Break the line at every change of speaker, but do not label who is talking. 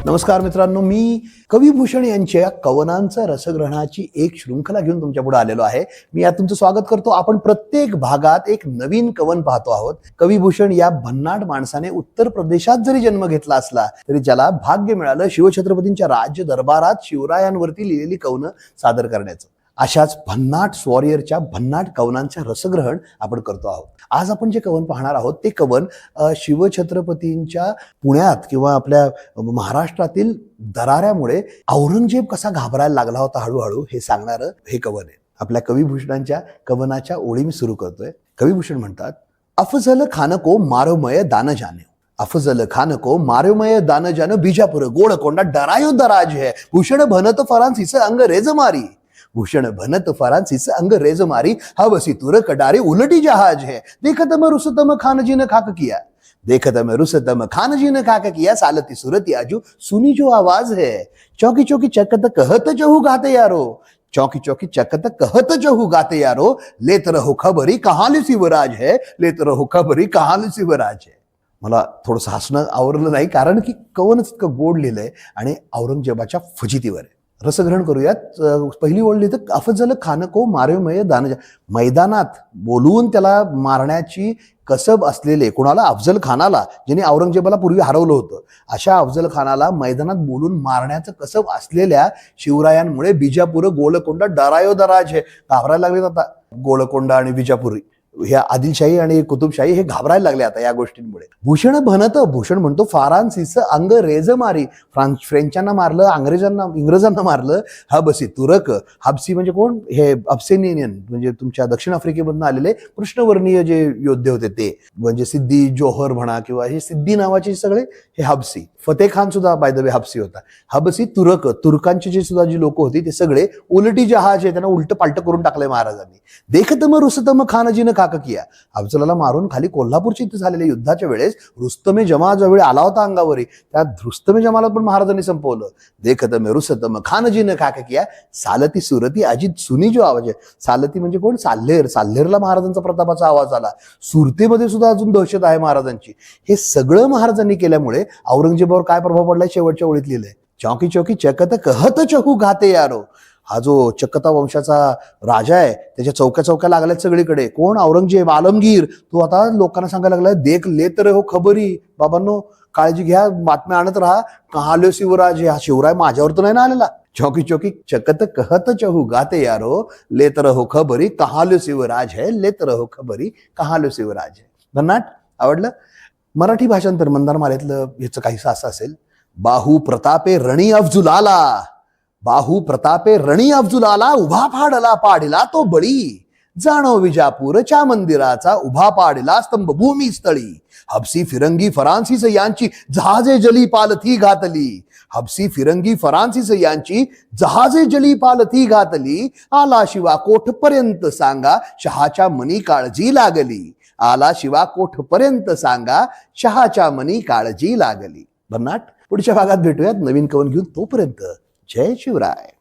नमस्कार मित्रांनो, मी कविभूषण यांच्या कवनांचा रसग्रहणाची एक शृंखला घेऊन तुमच्या पुढे आलेलो आहे. मी यात तुमचं स्वागत करतो. आपण प्रत्येक भागात एक नवीन कवन पाहतो आहोत. कविभूषण या भन्नाट माणसाने उत्तर प्रदेशात जरी जन्म घेतला असला तरी ज्याला भाग्य मिळालं शिवछत्रपतींच्या राज्य दरबारात शिवरायांवरती लिहिलेली कवनं सादर करण्याचं. अशाच भन्नाट वॉरियरच्या भन्नाट कवनांच्या रसग्रहण आपण करतो आहोत. आज आपण जे कवन पाहणार आहोत ते कवन शिवछत्रपतींच्या पुण्यात किंवा आपल्या महाराष्ट्रातील दराऱ्यामुळे औरंगजेब कसा घाबरायला लागला होता हळूहळू हे सांगणारं हे कवन आहे. आपल्या कविभूषणांच्या कवनाच्या ओळी मी सुरू करतोय. कविभूषण म्हणतात, अफजल खान को मारोमय दान जाने, अफजल खान को मारोमय दान जाने, बीजापुर गोळकोंडा डरायो दराज है, भूषण भनत फरांसीस अंग्रेज मारी, भूषण भनत फरांसीस अंग्रेज मारी, हवसी तुरक डारे उलटी जहाज है, देखत में रुस्तम खान जी ने खाक किया, देखत में रुस्तम खान जी ने खाक किया, सालती सूरती आजू सुनी जो आवाज है, चौकी चौकी चकत कहत जहू गाते यारो, चौकी चौकी चकत कहत जहू गाते यारो, लेत रहो खबरी कहाली शिवराज है, लेत रहो खबरी कहाली शिवराज है. मला थोडंसं हसणं आवरलं नाही, कारण की कवनच इतकं गोड लिहिलंय आणि औरंगजेबाच्या फजितीवर आहे. रसग्रहण करूयात. पहिली ओळ लिहितं, अफजल खान को मारोमय दान, मैदानात बोलवून त्याला मारण्याची कसब असलेले, कुणाला? अफजल खानाला, ज्याने औरंगजेबाला पूर्वी हरवलं होतं. अशा अफजल खानाला मैदानात बोलून मारण्याचं कसब असलेल्या शिवरायांमुळे बिजापूर गोळकोंडा डरायो दराज हे घाबरायला लागले. आता गोळकोंडा आणि बिजापुरी ह्या आदिलशाही आणि कुतुबशाही हे घाबरायला लागले आता या गोष्टींमुळे. भूषण भनत, भूषण म्हणतो, फारांसीस अंग्रेज मारी, फ्रेंचांना मारलं, इंग्रजांना मारलं, हबसी तुरक, हबसी म्हणजे कोण? हे अब्सिनियन म्हणजे तुमच्या दक्षिण आफ्रिकेमधून आलेले कृष्णवर्णीय जे योद्धे होते ते, म्हणजे सिद्दी जोहर म्हणा किंवा हे सिद्दी नावाचे सगळे हे हबसी. फतेह खान सुद्धा बाय द वे हबसी होता. हबसी तुरक, तुर्कांची जे सुद्धा जी लोक होती ते सगळे उलटी जहाज आहे, त्यांना उलट पालट करून टाकलंय महाराजांनी. देखतम रुस्तम खानजीनं खाक किया, अफजलाला मारून खाली कोल्हापूरच्या इथे झालेल्या युद्धाच्या वेळेस रुस्तमे जमा ज्यावेळी आला होता अंगावरी, त्या रुस्तमे जमाला पण महाराजांनी संपवलं. देखतम रुस्तम खानजीनं खाक किया, सालती सुरती अजित सुनी जो आवाज आहे. सालती म्हणजे कोण? साल्हेर. साल्हेरला महाराजांचा प्रतापाचा आवाज आला. सुरतेमध्ये सुद्धा अजून दहशत आहे महाराजांची. हे सगळं महाराजांनी केल्यामुळे औरंगजेबावर काय प्रभाव पडलाय शेवटच्या ओळीत लिहिलंय, चौकी चौकी चकत कहत चहू गाते यारो. हा जो चकता वंशाचा राजा आहे त्याच्या चौक्या चौक्या लागल्यात सगळीकडे. कोण? औरंगजेब, आलमगीर. तो आता लोकांना सांगायला लागलाय, देख लेत रे हो खबरी, बाबांनो काळजी घ्या, बातम्या आणत राहा, कहाल्यो शिवराज, हा शिवराय माझ्यावर तर नाही ना आलेला. चौकी चौकी चकत कहत चहू गाते यारो, लेत रहो खबरी कहाल्यो शिवराज है, लेत रहो खबरी कहाल्यो शिवराज है. भन्नाट आवडलं? मराठी भाषांतर मंदार मालेतलं ह्याचं काहीसं असं असेल, बाहू प्रतापे रणी अफजुल आला, बाहू प्रतापे रणी अफजुल आला, उभा पाडला पाडिला तो बळी, जाणो विजापूरच्या मंदिराचा उभा पाडिला स्तंभभूमी स्थळी, हबसी फिरंगी फरांसीस यांची जहाजे जली पालथी घातली, हबसी फिरंगी फरांसीस यांची जहाजे जली पालथी घातली, आला शिवा कोठपर्यंत सांगा शहाच्या मनी काळजी लागली, आला शिवा कोठपर्यंत सांगा शहाच्या मनी काळजी लागली. भन्नाट. पुढच्या भागात भेटूयात नवीन कवन घेऊन. तोपर्यंत जय शिवराय.